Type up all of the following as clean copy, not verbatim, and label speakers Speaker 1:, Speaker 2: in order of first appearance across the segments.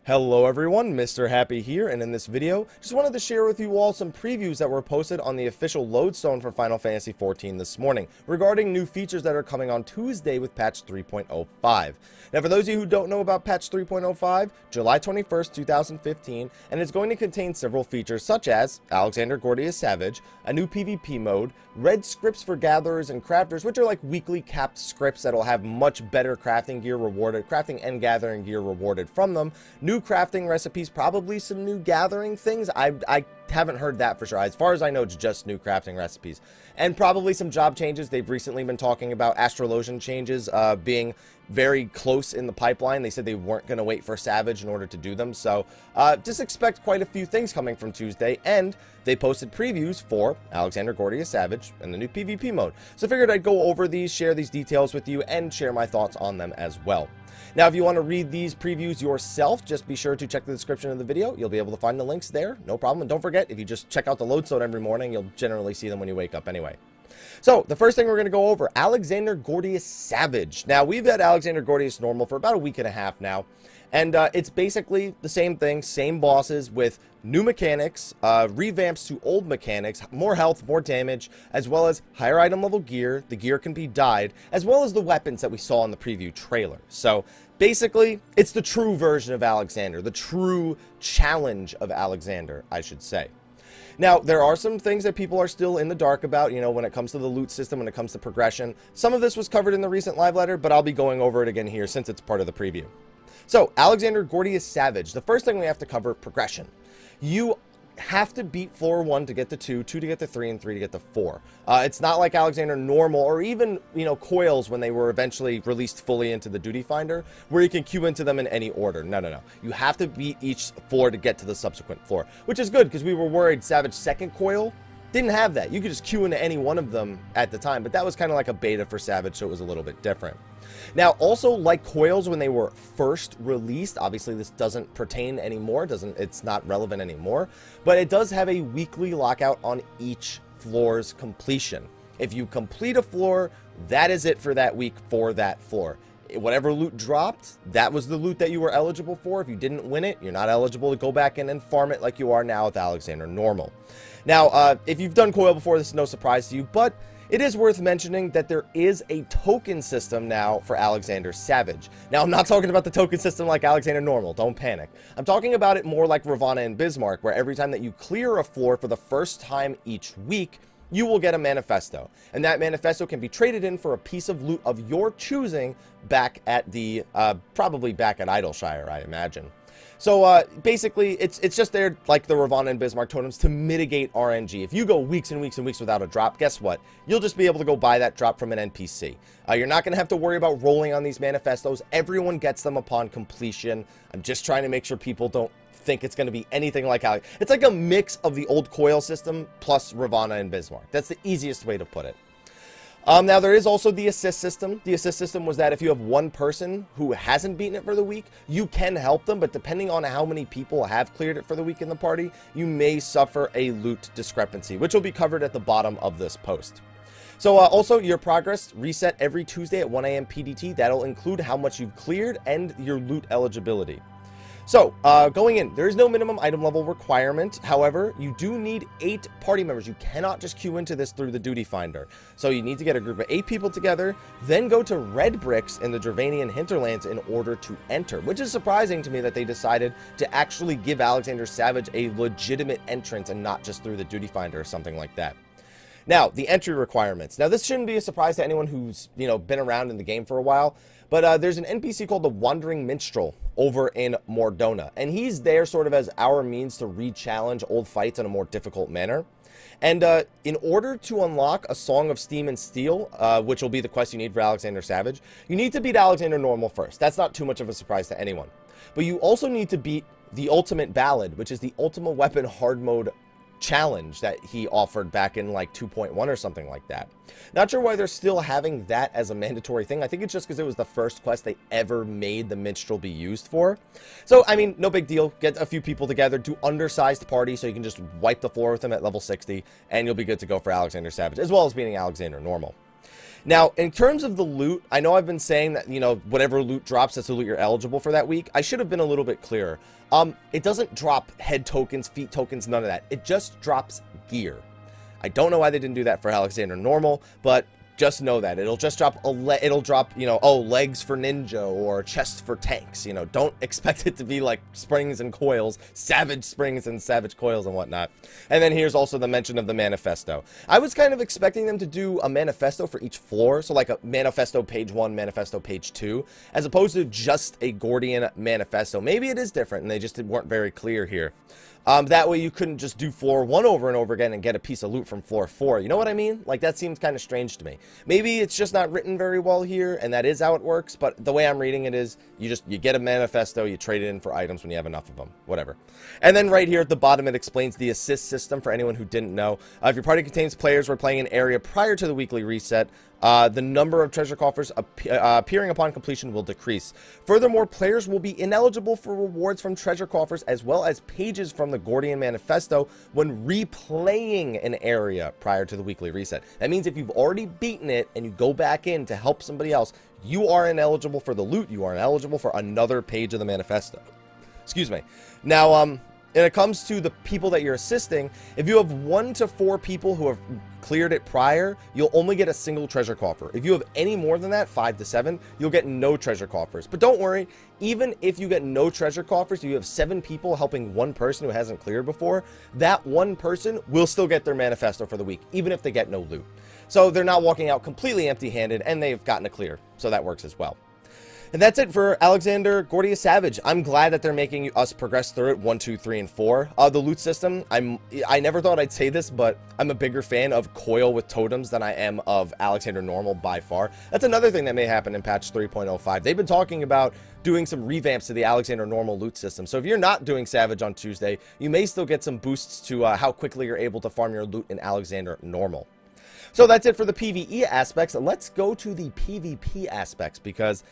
Speaker 1: Hello everyone, Mr. Happy here, and in this video, just wanted to share with you all some previews that were posted on the official lodestone for Final Fantasy XIV this morning, regarding new features that are coming on Tuesday with patch 3.05. Now for those of you who don't know about patch 3.05, July 21st, 2015, and it's going to contain several features such as Alexander Gordias Savage, a new PvP mode, red scripts for gatherers and crafters, which are like weekly capped scripts that'll have much better crafting gear rewarded, crafting and gathering gear rewarded from them, new crafting recipes, probably some new gathering things. I haven't heard that for sure. As far as I know, it's just new crafting recipes. And probably some job changes. They've recently been talking about Astrologian changes being very close in the pipeline. They said they weren't going to wait for Savage in order to do them. So just expect quite a few things coming from Tuesday. And they posted previews for Alexander Gordias Savage and the new PvP mode. So I figured I'd go over these, share these details with you, and share my thoughts on them as well. Now, if you want to read these previews yourself, just be sure to check the description of the video. You'll be able to find the links there, no problem. And don't forget, if you just check out the lodestone every morning, you'll generally see them when you wake up anyway. So, the first thing we're going to go over, Alexander Gordias Savage. Now, we've had Alexander Gordias normal for about a week and a half now. And it's basically the same thing, same bosses with new mechanics, revamps to old mechanics, more health, more damage, as well as higher item level gear. The gear can be dyed, as well as the weapons that we saw in the preview trailer. So basically, it's the true version of Alexander, the true challenge of Alexander, I should say. Now, there are some things that people are still in the dark about, you know, when it comes to the loot system, when it comes to progression. Some of this was covered in the recent live letter, but I'll be going over it again here since it's part of the preview. So, Alexander Gordias Savage. The first thing we have to cover, progression. You have to beat floor 1 to get to 2, 2 to get to 3, and 3 to get to 4. It's not like Alexander Normal or even, you know, Coils when they were eventually released fully into the Duty Finder, where you can queue into them in any order. No, no, no. You have to beat each floor to get to the subsequent floor, which is good because we were worried Savage second Coil didn't have that. You could just queue into any one of them at the time, but that was kind of like a beta for Savage, so it was a little bit different. Now, also, like Coils when they were first released, obviously this doesn't pertain anymore, it's not relevant anymore, but it does have a weekly lockout on each floor's completion. If you complete a floor, that is it for that week for that floor. Whatever loot dropped, that was the loot that you were eligible for. If you didn't win it, you're not eligible to go back in and farm it like you are now with Alexander Normal. Now, if you've done Coil before, this is no surprise to you, but it is worth mentioning that there is a token system now for Alexander Savage. Now, I'm not talking about the token system like Alexander Normal, don't panic. I'm talking about it more like Ravana and Bismarck, where every time that you clear a floor for the first time each week, you will get a Manifesto. And that Manifesto can be traded in for a piece of loot of your choosing back at the, probably back at Idleshire, I imagine. So basically, it's just there like the Ravana and Bismarck totems to mitigate RNG. If you go weeks and weeks and weeks without a drop, guess what? You'll just be able to go buy that drop from an NPC. You're not going to have to worry about rolling on these Manifestos. Everyone gets them upon completion. I'm just trying to make sure people don't think it's going to be anything like how it's like a mix of the old Coil system plus Ravana and Bismarck. That's the easiest way to put it. Now, there is also the assist system. The assist system was that if you have one person who hasn't beaten it for the week, you can help them, but depending on how many people have cleared it for the week in the party, you may suffer a loot discrepancy, which will be covered at the bottom of this post. So also, your progress reset every Tuesday at 1 AM PDT. That'll include how much you've cleared and your loot eligibility. So, going in, there is no minimum item level requirement. However, you do need 8 party members. You cannot just queue into this through the Duty Finder. So you need to get a group of 8 people together, then go to Red Bricks in the Dravanian Hinterlands in order to enter, which is surprising to me that they decided to actually give Alexander Savage a legitimate entrance and not just through the Duty Finder or something like that. Now, the entry requirements. Now, this shouldn't be a surprise to anyone who's, you know, been around in the game for a while, but there's an NPC called the Wandering Minstrel over in Mordona, and he's there sort of as our means to re-challenge old fights in a more difficult manner. And in order to unlock a Song of Steam and Steel, which will be the quest you need for Alexander Savage, you need to beat Alexander Normal first. That's not too much of a surprise to anyone. But you also need to beat the Ultimate Ballad, which is the Ultimate Weapon hard mode challenge that he offered back in like 2.1 or something like that. Not sure why they're still having that as a mandatory thing. I think it's just because it was the first quest they ever made the minstrel be used for. So, I mean, no big deal. Get a few people together, do undersized party so you can just wipe the floor with them at level 60, and you'll be good to go for Alexander Savage, as well as beating Alexander Normal. Now, in terms of the loot, I know I've been saying that, you know, whatever loot drops, that's the loot you're eligible for that week. I should have been a little bit clearer. It doesn't drop head tokens, feet tokens, none of that. It just drops gear. I don't know why they didn't do that for Alexander Normal, but just know that it'll just drop it'll drop, you know, oh, legs for ninja or chest for tanks. You know, don't expect it to be like springs and coils, savage springs and savage coils and whatnot. And then here's also the mention of the manifesto. I was kind of expecting them to do a manifesto for each floor, so like a manifesto page 1, manifesto page 2, as opposed to just a Gordian manifesto. Maybe it is different and they just weren't very clear here. That way you couldn't just do floor 1 over and over again and get a piece of loot from floor 4. You know what I mean? Like, that seems kind of strange to me. Maybe it's just not written very well here, and that is how it works, but the way I'm reading it is, you get a manifesto, you trade it in for items when you have enough of them. Whatever. And then right here at the bottom, it explains the assist system for anyone who didn't know. If your party contains players who are playing an area prior to the weekly reset, the number of treasure coffers appearing upon completion will decrease. Furthermore, players will be ineligible for rewards from treasure coffers as well as pages from the Gordian Manifesto when replaying an area prior to the weekly reset. That means if you've already beaten it and you go back in to help somebody else, you are ineligible for the loot. You are ineligible for another page of the Manifesto. Excuse me. Now, when it comes to the people that you're assisting, if you have 1 to 4 people who have cleared it prior, you'll only get a single treasure coffer. If you have any more than that, 5 to 7, you'll get no treasure coffers. But don't worry, even if you get no treasure coffers, you have 7 people helping 1 person who hasn't cleared before, that 1 person will still get their manifesto for the week, even if they get no loot. So they're not walking out completely empty-handed, and they've gotten a clear. So that works as well. And that's it for Alexander Gordias Savage. I'm glad that they're making us progress through it 1, 2, 3, and 4. The loot system, I never thought I'd say this, but I'm a bigger fan of Coil with totems than I am of Alexander Normal by far. That's another thing that may happen in patch 3.05. They've been talking about doing some revamps to the Alexander Normal loot system. So if you're not doing Savage on Tuesday, you may still get some boosts to how quickly you're able to farm your loot in Alexander Normal. So that's it for the PvE aspects. Let's go to the PvP aspects, because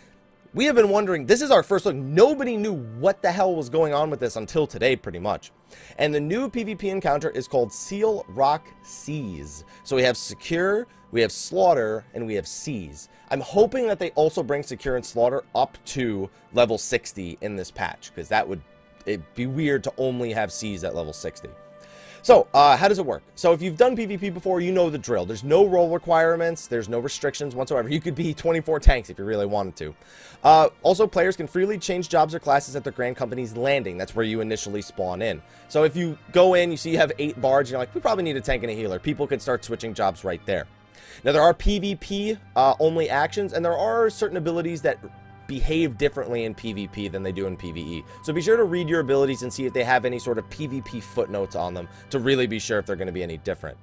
Speaker 1: we have been wondering, this is our first look. Nobody knew what the hell was going on with this until today, pretty much. And the new PvP encounter is called Seal Rock Seize. So we have Secure, we have Slaughter, and we have Seize. I'm hoping that they also bring Secure and Slaughter up to level 60 in this patch, because it'd be weird to only have Seize at level 60. So, how does it work? So, if you've done PvP before, you know the drill. There's no role requirements. There's no restrictions whatsoever. You could be 24 tanks if you really wanted to. Also, players can freely change jobs or classes at their Grand Company's landing. That's where you initially spawn in. So, if you go in, you see you have 8 bards, and you're like, we probably need a tank and a healer. People can start switching jobs right there. Now, there are PvP only actions, and there are certain abilities that behave differently in PvP than they do in PvE. So be sure to read your abilities and see if they have any sort of PvP footnotes on them to really be sure if they're going to be any different.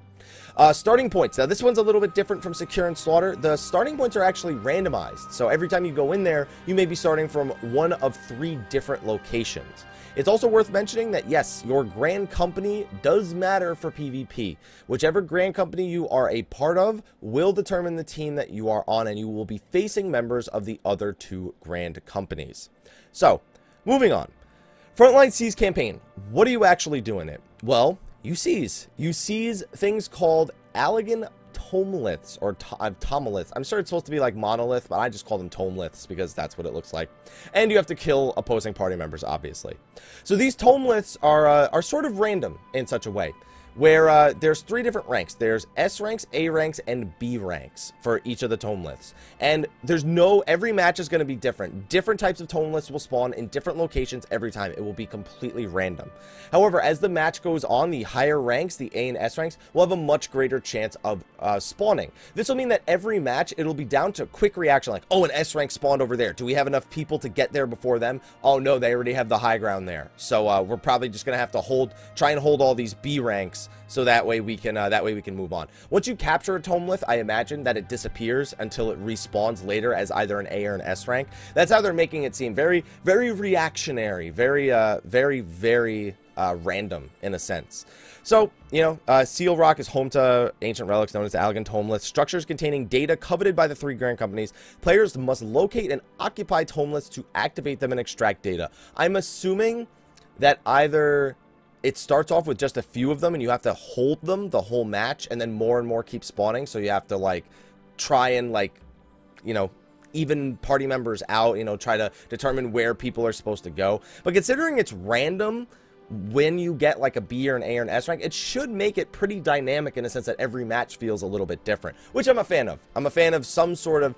Speaker 1: Starting points. Now, this one's a little bit different from Secure and Slaughter. The starting points are actually randomized. So every time you go in there, you may be starting from one of 3 different locations. It's also worth mentioning that, yes, your Grand Company does matter for PvP. Whichever Grand Company you are a part of will determine the team that you are on, and you will be facing members of the other 2 Grand Companies. So, moving on. Frontline Seize campaign. What do you actually do in it? Well, you seize. You seize things called Allagan Tomeliths, or Tomoliths. I'm sure it's supposed to be like monolith, but I just call them Tomeliths because that's what it looks like. And you have to kill opposing party members, obviously. So these Tomeliths are sort of random in such a way, where there's 3 different ranks. There's S ranks, A ranks, and B ranks for each of the Tomeliths. And every match is going to be different. Different types of Tomeliths will spawn in different locations every time. It will be completely random. However, as the match goes on, the higher ranks, the A and S ranks, will have a much greater chance of spawning. This will mean that every match, it'll be down to quick reaction, like, oh, an S rank spawned over there. Do we have enough people to get there before them? Oh, no, they already have the high ground there. So we're probably just going to have to try and hold all these B ranks, so that way we can move on. Once you capture a Tomelith, I imagine that it disappears until it respawns later as either an A or an S rank. That's how they're making it seem. Very, very reactionary. Very, very random in a sense. So, you know, Seal Rock is home to ancient relics known as the Allagan Tomeliths, structures containing data coveted by the 3 Grand Companies. Players must locate and occupy Tomeliths to activate them and extract data. I'm assuming that either it starts off with just a few of them and you have to hold them the whole match, and then more and more keep spawning, so you have to, like, try and, like, you know, even party members out, you know, try to determine where people are supposed to go. But considering it's random when you get like a B or an A or an S rank, it should make it pretty dynamic in a sense that every match feels a little bit different, which I'm a fan of. I'm a fan of some sort of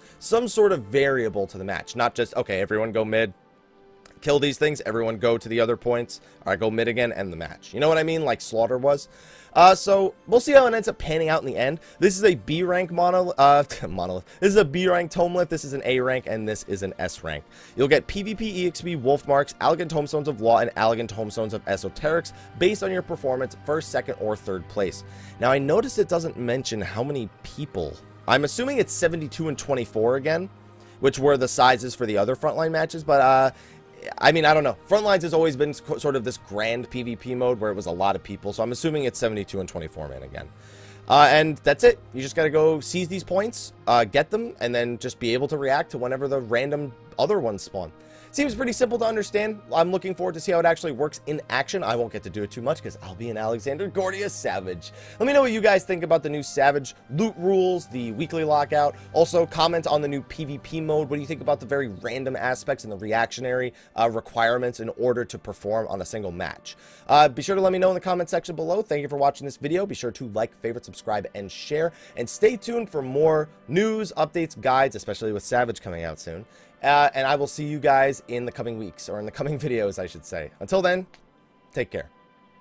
Speaker 1: variable to the match, not just, okay, everyone go mid, kill these things, everyone go to the other points, all right, go mid again, end the match. You know what I mean? Like Slaughter was. So we'll see how it ends up panning out in the end. This is a B rank monolith. This is a B rank Tomelift. This is an A rank, and this is an S rank. You'll get PvP EXP Wolf Marks, Elegant Tomestones of Law, and Elegant Tomestones of Esoterics based on your performance, first, second, or third place. Now I noticed it doesn't mention how many people. I'm assuming it's 72 and 24 again, which were the sizes for the other frontline matches, but I mean, I don't know. Frontlines has always been sort of this grand PvP mode where it was a lot of people, so I'm assuming it's 72 and 24 man again. And that's it. You just got to go seize these points, get them, and then just be able to react to whenever the random other ones spawn. Seems pretty simple to understand. I'm looking forward to see how it actually works in action. I won't get to do it too much because I'll be an Alexander Gordias Savage. Let me know what you guys think about the new Savage loot rules, the weekly lockout. Also, comment on the new PvP mode. What do you think about the very random aspects and the reactionary requirements in order to perform on a single match? Be sure to let me know in the comment section below. Thank you for watching this video. Be sure to like, favorite, subscribe, and share. And stay tuned for more news, updates, guides, especially with Savage coming out soon. And I will see you guys in the coming weeks, or in the coming videos, I should say. Until then, take care.